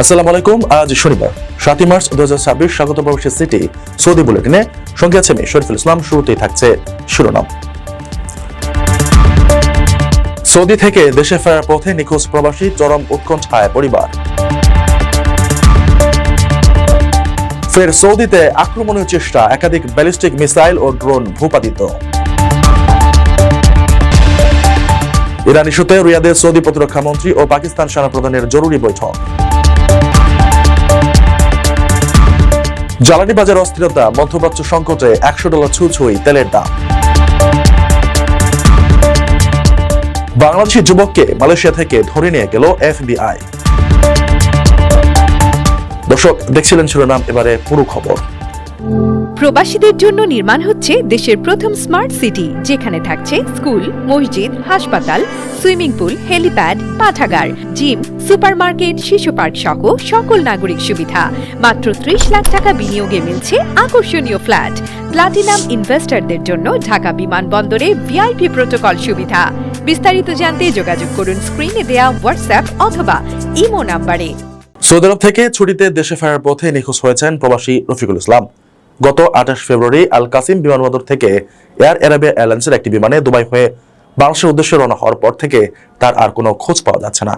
আসসালামু আলাইকুম। আজ শনিবার 7 মার্চ 2026। স্বাগত প্রবাসী সিটি সৌদি বুলেটিনে, সঙ্গে আছে আমি শরীফুল ইসলাম। শুরুতেই থাকছে শিরোনাম। সৌদি থেকে দেশে ফেরার পথে নিখোঁজ প্রবাসী, চরম উৎকণ্ঠায় পরিবার। ফের সৌদিতে আক্রমণের চেষ্টা, একাধিক ব্যালিস্টিক মিসাইল ও ড্রোন ভূপাতিত। ইরান ইস্যুতে রিয়াদে সৌদি প্রতিরক্ষা মন্ত্রী ও পাকিস্তান সেনাপ্রধানের জরুরি বৈঠক। জ্বালানি বাজার অস্থিরতা, মধ্যপ্রাচ্য সংকটে $100 ছুঁই তেলের দাম। বাংলাদেশি যুবককে মালয়েশিয়া থেকে ধরে নিয়ে গেল FBI। দর্শক, দেখছিলেন শিরোনাম, এবারে পুরো খবর। প্রবাসীদের জন্য নির্মাণ হচ্ছে দেশের প্রথম স্মার্ট সিটি, যেখানে থাকছে স্কুল, মসজিদ, হাসপাতাল, সুইমিং পুল, হেলিপ্যাড, পাঠাগার, জিম, সুপারমার্কেট, শিশু পার্ক সহ সকল নাগরিক সুবিধা। মাত্র 30 লাখ টাকা বিনিয়োগে মিলছে আকর্ষণীয় ফ্ল্যাট। প্লাটিনাম ইনভেস্টরদের জন্য ঢাকা বিমানবন্দরে VIP প্রোটোকল সুবিধা। বিস্তারিত জানতে যোগাযোগ করুন স্ক্রিনে দেয়া হোয়াটসঅ্যাপ অথবা ইমো নাম্বারে। সৌদি আরব থেকে ছুটিতে দেশে ফেরার পথে নিখোঁজ হয়েছেন প্রবাসী রফিকুল ইসলাম। গত 28 ফেব্রুয়ারি আল কাসিম বিমানবন্দর থেকে এয়ার আরাবিয়া এয়ারলাইন্সের একটি বিমানে দুবাই হয়ে বাংলাদেশের উদ্দেশ্যে রওনা হওয়ার পর থেকে তার আর কোনো খোঁজ পাওয়া যাচ্ছে না।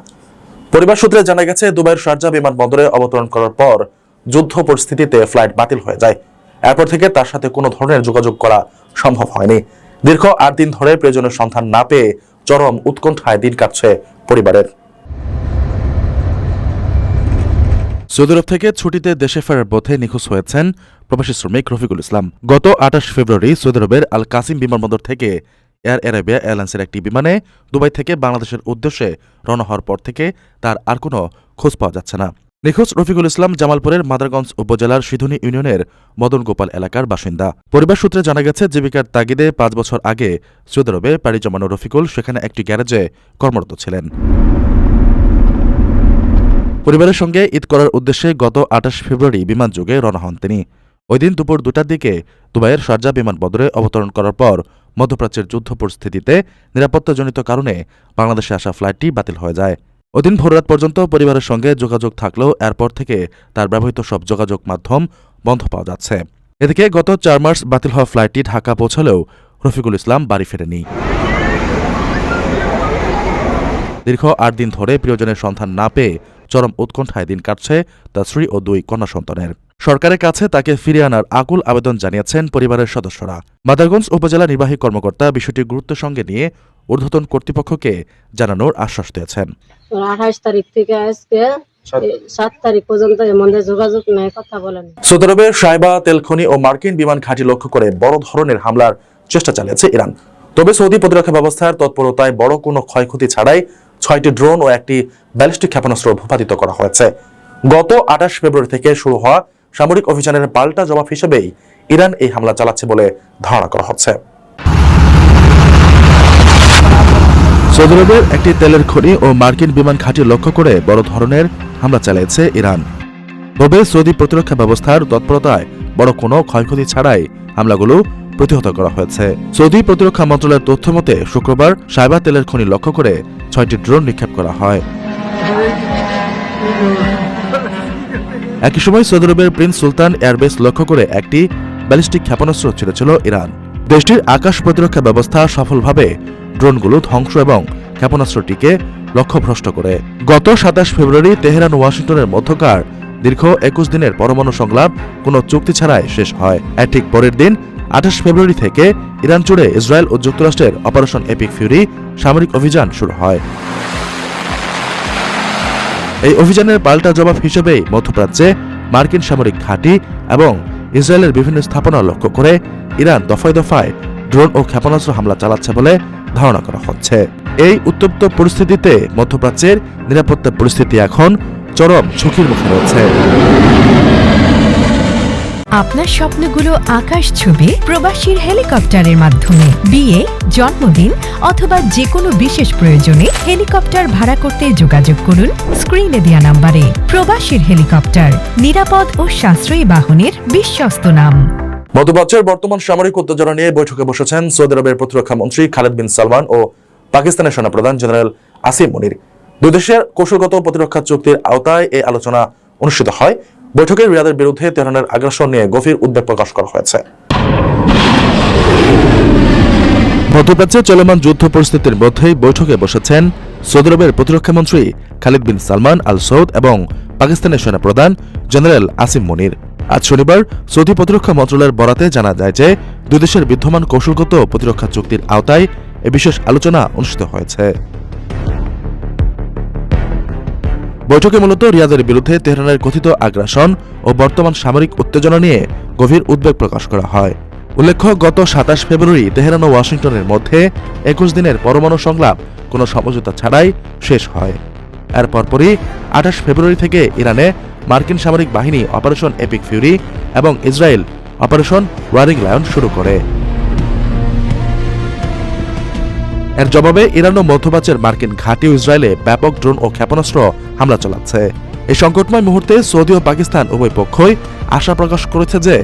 পরিবার সূত্রে জানা গেছে, দুবাইয়ের শারজাহ বিমানবন্দরে অবতরণ করার পর যুদ্ধ পরিস্থিতিতে ফ্লাইট বাতিল হয়ে যায়। এরপর থেকে তার সাথে কোনো ধরনের যোগাযোগ করা সম্ভব হয়নি। দীর্ঘ 8 দিন ধরে প্রয়োজনীয় সন্ধান না পেয়ে চরম উৎকণ্ঠায় দিন কাটছে পরিবারের। সৌদি আরব থেকে ছুটিতে দেশে ফেরার পথে নিখোঁজ হয়েছেন প্রবাসী শ্রমিক রফিকুল ইসলাম। গত 28 ফেব্রুয়ারি সৌদি আরবের আল কাসিম বিমানবন্দর থেকে এয়ার আরাবিয়া এয়ারলাইন্সের একটি বিমানে দুবাই থেকে বাংলাদেশের উদ্দেশ্যে রওনা হওয়ার পর থেকে তার আর কোনো খোঁজ পাওয়া যাচ্ছে না। নিখোঁজ রফিকুল ইসলাম জামালপুরের মাদারগঞ্জ উপজেলার সিধুনী ইউনিয়নের মদন গোপাল এলাকার বাসিন্দা। পরিবার সূত্রে জানা গেছে, জীবিকার তাগিদে 5 বছর আগে সৌদি আরবে পাড়ি জমানো রফিকুল সেখানে একটি গ্যারেজে কর্মরত ছিলেন। পরিবারের সঙ্গে ঈদ করার উদ্দেশ্যে গত 28 ফেব্রুয়ারি বিমানযোগে রওনা হন তিনি। ওই দিন দুপুর 2টার দিকে দুবাইয়ের শারজাহ বিমানবন্দরে অবতরণ করার পর মধ্যপ্রাচ্যের যুদ্ধ পরিস্থিতিতে নিরাপত্তাজনিত কারণে বাংলাদেশে আসা ফ্লাইটটি বাতিল হয়ে যায়। ওই দিন ভোররাত পর্যন্ত পরিবারের সঙ্গে যোগাযোগ থাকলেও এরপর থেকে তার ব্যবহৃত সব যোগাযোগ মাধ্যম বন্ধ পাওয়া যাচ্ছে। এদিকে গত 4 মার্চ বাতিল হওয়া ফ্লাইটটি ঢাকা পৌঁছালেও রফিকুল ইসলাম বাড়ি ফেরেনি। দীর্ঘ 8 দিন ধরে প্রিয়জনের সন্ধান না পেয়ে চরম উৎকণ্ঠায় দিন কাটছে তার স্ত্রী ও 2 কন্যা সন্তানের। সরকারের কাছে তাকে ফিরিয়ে আনার আকুল আবেদন জানিয়েছেন পরিবারের সদস্যরা। মাদারগঞ্জ উপজেলা নির্বাহী কর্মকর্তা বিষয়টি গুরুত্বের সঙ্গে নিয়ে ঊর্ধ্বতন কর্তৃপক্ষকে জানানোর আশ্বাস দিয়েছেন। 28 তারিখ থেকে আজকে 7 তারিখ পর্যন্ত আমাদের যোগাযোগ নেই, কথা বলেন। সৌদি আরবের সাইবা তেলখনি ও মার্কিন বিমান ঘাঁটি লক্ষ্য করে বড় ধরনের হামলার চেষ্টা চালিয়েছে ইরান। তবে সৌদি প্রতিরক্ষা ব্যবস্থার তৎপরতায় বড় কোনো ক্ষয়ক্ষতি ছাড়াই 6টি ড্রোন ও একটি ব্যালিস্টিক ক্ষেপণাস্ত্র ভূপাতিত করা হয়েছে। গত 28 ফেব্রুয়ারি থেকে শুরু হওয়া সামরিক অভিযানের পাল্টা জবাব হিসেবেই ইরান এই হামলা চালাচ্ছে বলে ধারণা করা হচ্ছে। সৌদি আরবের একটি তেলের খনি ও মার্কিন বিমান ঘাঁটি লক্ষ্য করে বড় ধরনের হামলা চালিয়েছে ইরান। তবে সৌদি প্রতিরক্ষা ব্যবস্থার তৎপরতায় বড় কোনো ক্ষয়ক্ষতি ছাড়াই হামলাগুলো প্রতিহত করা হয়েছে। সৌদি প্রতিরক্ষা মন্ত্রণালয়ের তথ্য মতে শুক্রবার সাইবা তেলের খনি লক্ষ্য করে 6টি ড্রোন নিক্ষেপ করা হয়। একই সময় সৌদি আরবের প্রিন্স সুলতান এয়ারবেস লক্ষ্য করে একটি ব্যালিস্টিক ক্ষেপণাস্ত্র ছেড়েছিল ইরান। দেশটির আকাশ প্রতিরক্ষা ব্যবস্থা সফলভাবে ড্রোনগুলো ধ্বংস এবং ক্ষেপণাস্ত্রটিকে লক্ষ্যভ্রষ্ট করে। গত 27 ফেব্রুয়ারি তেহরান ওয়াশিংটনের মধ্যকার দীর্ঘ 21 দিনের পরমাণু সংলাপ কোনো চুক্তি ছাড়াই শেষ হয়। এর ঠিক পরের দিন 28 ফেব্রুয়ারি থেকে ইরান জুড়ে ইসরায়েল ও যুক্তরাষ্ট্রের অপারেশন এপিক ফিউরি সামরিক অভিযান শুরু হয়। এই অভিযানের পাল্টা জবাব হিসেবেই মধ্যপ্রাচ্যে মার্কিন সামরিক ঘাঁটি এবং ইসরায়েলের বিভিন্ন স্থাপনা লক্ষ্য করে ইরান দফায় দফায় ড্রোন ও ক্ষেপণাস্ত্র হামলা চালাচ্ছে বলে ধারণা করা হচ্ছে। এই উত্তপ্ত পরিস্থিতিতে মধ্যপ্রাচ্যের নিরাপত্তা পরিস্থিতি এখন চরম ঝুঁকির মুখে রয়েছে। আপনার স্বপ্নগুলো আকাশ ছুবে প্রবাসীর হেলিকপ্টারের মাধ্যমে। বিয়ে, জন্মদিন অথবা যে কোনো বিশেষ প্রয়োজনে হেলিকপ্টার ভাড়া করতে যোগাযোগ করুন স্ক্রিনে দেয়া নাম্বারে। প্রবাসীর হেলিকপ্টার, নিরাপদ ও সাশ্রয়ী বাহনের বিশ্বস্ত নাম। মধ্যপ্রাচ্যের বর্তমান সামরিক উত্তেজনা নিয়ে বৈঠকে বসেছেন সৌদি আরবের প্রতিরক্ষা মন্ত্রী খালেদ বিন সালমান ও পাকিস্তানের সেনাপ্রধান জেনারেল আসিম মুনির। দুই দেশের কৌশলগত প্রতিরক্ষা চুক্তির আওতায় এই আলোচনা অনুষ্ঠিত হয়। বৈঠকে রিয়াদের বিরুদ্ধে তেহরানের আগ্রাসন নিয়ে গভীর উদ্বেগ প্রকাশ করা হয়েছে। মধ্যপ্রাচ্যে চলমান যুদ্ধ পরিস্থিতির মধ্যেই বৈঠকে বসেছেন সৌদি আরবের প্রতিরক্ষা মন্ত্রী খালিদ বিন সালমান আল সৌদ এবং পাকিস্তানের সেনাপ্রধান জেনারেল আসিম মনির। আজ শনিবার সৌদি প্রতিরক্ষা মন্ত্রণালয়ের বরাতে জানা যায় যে দুই দেশের বিদ্যমান কৌশলগত প্রতিরক্ষা চুক্তির আওতায় এ বিশেষ আলোচনা অনুষ্ঠিত হয়েছে। বৈঠকে মূলত রিয়াদের বিরুদ্ধে তেহরানের কথিত আগ্রাসন ও বর্তমান সামরিক উত্তেজনা নিয়ে গভীর উদ্বেগ প্রকাশ করা হয়। উল্লেখ্য, গত ২৭ ফেব্রুয়ারি তেহরান ও ওয়াশিংটনের মধ্যে ২১ দিনের পরমাণু সংলাপ কোনো সমঝোতা ছাড়াই শেষ হয়। এর পরপরই ২৮ ফেব্রুয়ারি থেকে ইরানে মার্কিন সামরিক বাহিনী অপারেশন এপিক ফিউরি এবং ইসরায়েল অপারেশন ওয়ারিং লায়ন শুরু করে। এর জবাবে ইরান ও মধ্যপ্রাচ্যের মার্কিন ঘাঁটি ও ইসরায়েলে ব্যাপক ড্রোন ও ক্ষেপণাস্ত্র হামলা চালাচ্ছে। এই সংকটময় মুহূর্তে সৌদি ও পাকিস্তান উভয় পক্ষই আশা প্রকাশ করেছে যে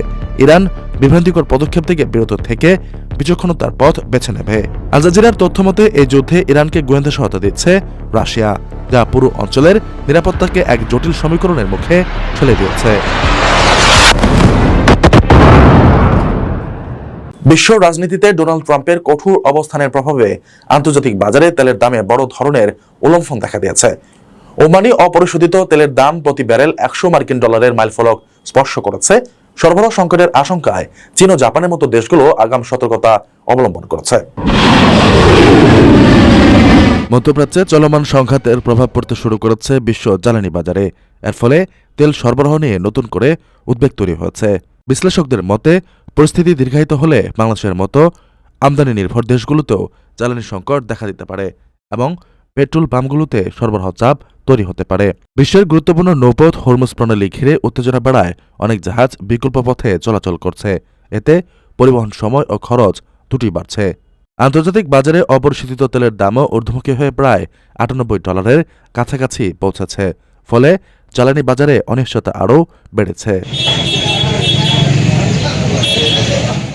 ইরান বিভ্রান্তিকর পদক্ষেপ থেকে বিরত থেকে বিচক্ষণতার পথ বেছে নেবে। আল জাজিরার তথ্যমতে এই যুদ্ধে ইরানকে গোয়েন্দা সহায়তা দিচ্ছে রাশিয়া, যা পুরো অঞ্চলের নিরাপত্তাকে এক জটিল সমীকরণের মুখে ঠেলে দিয়েছে। বিশ্ব রাজনীতিতে ডোনাল্ড ট্রাম্পের কঠোর অবস্থানের প্রভাবে আন্তর্জাতিক বাজারে তেলের দামে বড় ধরনের উল্লম্ফন দেখা দিয়েছে। ওমানি অপরিশোধিত তেলের দাম প্রতি ব্যারেল ১০০ মার্কিন ডলারের মাইলফলক স্পর্শ করেছে। সরবরাহ সংকটের আশঙ্কায় চীন ও জাপানের মতো দেশগুলো আগাম সতর্কতা অবলম্বন করেছে। মধ্যপ্রাচ্যে চলমান সংঘাতের প্রভাব পড়তে শুরু করেছে বিশ্ব জ্বালানি বাজারে। এর ফলে তেল সরবরাহ নিয়ে নতুন করে উদ্বেগ তৈরি হয়েছে। বিশ্লেষকদের মতে পরিস্থিতি দীর্ঘায়িত হলে বাংলাদেশের মতো আমদানি নির্ভর দেশগুলোতেও জ্বালানি সংকট দেখা দিতে পারে এবং পেট্রোল পাম্পগুলোতে সরবরাহ চাপ তৈরি হতে পারে। বিশ্বের গুরুত্বপূর্ণ নৌপথ হরমুজ প্রণালী ঘিরে উত্তেজনা বাড়ায় অনেক জাহাজ বিকল্প পথে চলাচল করছে। এতে পরিবহন সময় ও খরচ দুটি বাড়ছে। আন্তর্জাতিক বাজারে অপরিশোধিত তেলের দামও ঊর্ধ্বমুখী হয়ে প্রায় $৯৮ কাছাকাছি পৌঁছেছে। ফলে জ্বালানি বাজারে অনিশ্চয়তা আরও বেড়েছে।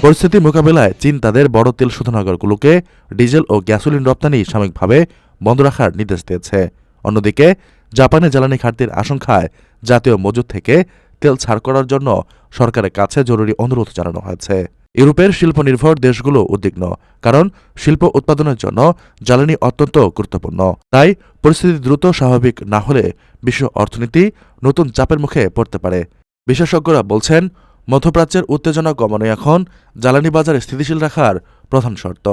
পরিস্থিতি মোকাবেলায় চীন তাদের বড় তেল শোধনাগারগুলোকে ডিজেল ও গ্যাসোলিন রপ্তানি সাময়িকভাবে বন্ধ রাখার নির্দেশ দিয়েছে। অন্যদিকে জাপানে জ্বালানি ঘাটতির আশঙ্কায় জাতীয় মজুদ থেকে তেল ছাড় করার জন্য সরকারের কাছে জরুরি অনুরোধ জানানো হয়েছে। ইউরোপের শিল্পনির্ভর দেশগুলো উদ্বিগ্ন, কারণ শিল্প উৎপাদনের জন্য জ্বালানি অত্যন্ত গুরুত্বপূর্ণ। তাই পরিস্থিতি দ্রুত স্বাভাবিক না হলে বিশ্ব অর্থনীতি নতুন চাপের মুখে পড়তে পারে। বিশেষজ্ঞরা বলছেন, মধ্যপ্রাচ্যের উত্তেজনা কমানো এখন জ্বালানি বাজার স্থিতিশীল রাখার প্রধান শর্ত।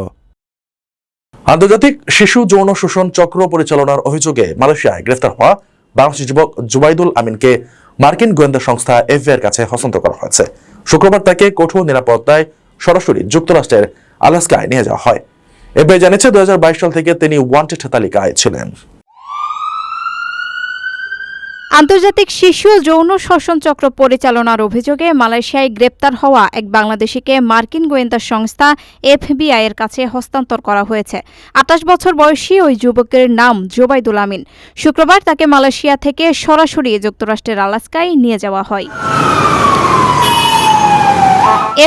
আন্তর্জাতিক শিশু যৌন শোষণ চক্র পরিচালনার অভিযোগে মালয়েশিয়ায় গ্রেফতার হওয়া বাংলাদেশি যুবক জুবাইদুল আমিনকে মার্কিন গোয়েন্দা সংস্থা এফবিআইয়ের কাছে হস্তান্তর করা হয়েছে। শুক্রবার তাকে কঠোর নিরাপত্তায় সরাসরি যুক্তরাষ্ট্রের আলাস্কায় নিয়ে যাওয়া হয়। এফবিআই জানিয়েছে ২০২২ সাল থেকে তিনি ওয়ান্টেড তালিকায় ছিলেন। আন্তর্জাতিক শিশু যৌন শোষণ চক্র পরিচালনার অভিযোগে মালয়েশিয়ায় গ্রেপ্তার হওয়া এক বাংলাদেশিকে মার্কিন গোয়েন্দা সংস্থা এফবিআইয়ের কাছে হস্তান্তর করা হয়েছে। ২৮ বছর বয়সী ওই যুবকের নাম জুবাইদুল আমিন। শুক্রবার তাকে মালয়েশিয়া থেকে সরাসরি যুক্তরাষ্ট্রের আলাস্কায় নিয়ে যাওয়া হয়।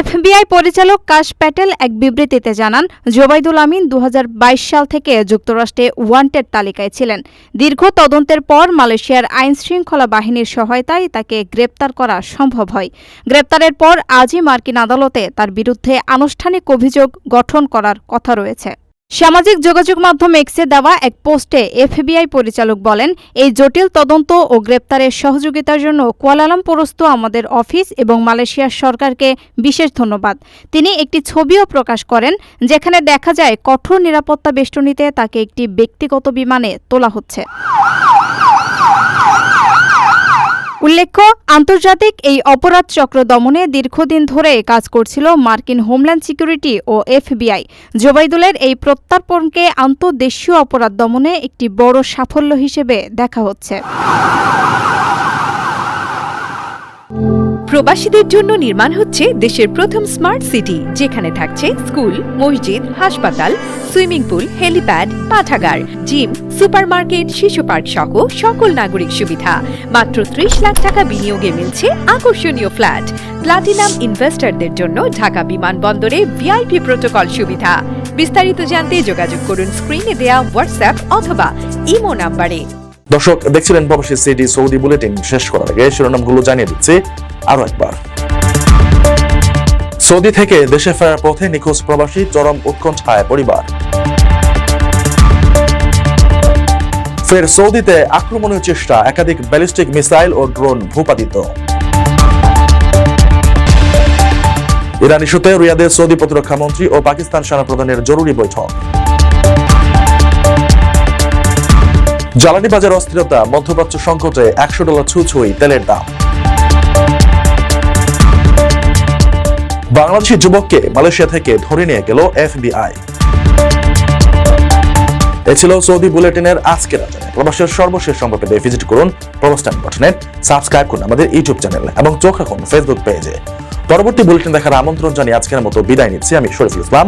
এফবিআই পরিচালক কাশ প্যাটেল এক বিবৃতিতে জানান, জোবাইদুল আমিন ২০২২ সাল থেকে যুক্তরাষ্ট্রে ওয়ান্টেড তালিকায় ছিলেন। দীর্ঘ তদন্তের পর মালয়েশিয়ার আইনশৃঙ্খলা বাহিনীর সহায়তায় তাকে গ্রেপ্তার করা সম্ভব হয়। গ্রেপ্তারের পর আজই মার্কিন আদালতে তার বিরুদ্ধে আনুষ্ঠানিক অভিযোগ গঠন করার কথা রয়েছে। সামাজিক যোগাযোগ মাধ্যম এক্সে দেওয়া এক পোস্টে এফবিআই পরিচালক বলেন, এই জটিল তদন্ত ও গ্রেপ্তারের সহযোগিতার জন্য কুয়ালালামপুরস্থ আমাদের অফিস এবং মালয়েশিয়ার সরকারকে বিশেষ ধন্যবাদ। তিনি একটি ছবিও প্রকাশ করেন যেখানে দেখা যায় কঠোর নিরাপত্তা বেষ্টনীতে তাকে একটি ব্যক্তিগত বিমানে তোলা হচ্ছে। উল্লেখ্য, আন্তর্জাতিক এই অপরাধ চক্র দমনে দীর্ঘদিন ধরে কাজ করছিল মার্কিন হোমল্যান্ড সিকিউরিটি ও এফবিআই। জোবাইদুলের এই প্রত্যর্পণকে আন্তর্দেশীয় অপরাধ দমনে একটি বড় সাফল্য হিসেবে দেখা হচ্ছে। প্রবাসীদের জন্য নির্মাণ হচ্ছে দেশের প্রথম স্মার্ট সিটি, যেখানে থাকছে স্কুল, মসজিদ, হাসপাতাল, সুইমিং পুল, হেলিপ্যাড, পাঠাগার, জিম, সুপারমার্কেট, শিশু পার্ক সহ সকল নাগরিক সুবিধা। মাত্র ৩০ লাখ টাকা বিনিয়োগে মিলছে আকর্ষণীয় ফ্ল্যাট। প্লাটিনাম ইনভেস্টরদের জন্য ঢাকা বিমানবন্দরে ভিআইপি প্রোটোকল সুবিধা। বিস্তারিত জানতে যোগাযোগ করুন স্ক্রিনে দেয়া হোয়াটসঅ্যাপ অথবা ইমো নাম্বারে। দর্শক, দেখছিলেন প্রবাসী সিটি সৌদি বুলেটিন। শেষ করার আগে শিরোনামগুলো জানিয়ে দিচ্ছি আরো একবার। সৌদি থেকে দেশে ফেরার পথে নিখোঁজ প্রবাসী, চরম উৎকণ্ঠায় পরিবার। ফের সৌদিতে আক্রমণের চেষ্টা, একাধিক ব্যালিস্টিক মিসাইল ও ড্রোন ভূপাতিত। ইরান ইস্যুতে রিয়াদে সৌদি প্রতিরক্ষা মন্ত্রী ও পাকিস্তান সেনাপ্রধানের জরুরি বৈঠক। জ্বালানি বাজার অস্থিরতা, মধ্যপ্রাচ্য সংকটে $100 ছুঁই তেলের দাম। বাংলাদেশি যুবককে মালয়েশিয়া থেকে ধরে নিয়ে গেল FBI। এ ছিল সৌদি বুলেটিনের আজকের আয়োজনে। প্রবাসের সর্বশেষ সংবাদ পেতে ভিজিট করুন প্রবাস.net, সাবস্ক্রাইব করুন আমাদের ইউটিউব চ্যানেল এবং চোখ রাখুন ফেসবুক পেজে। পরবর্তী বুলেটিন দেখার আমন্ত্রণ জানিয়ে আজকের মতো বিদায় নিচ্ছি আমি শরীফুল ইসলাম।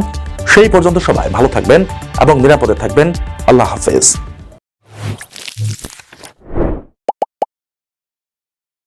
সেই পর্যন্ত সবাই ভালো থাকবেন এবং নিরাপদে থাকবেন। আল্লাহ হাফেজ।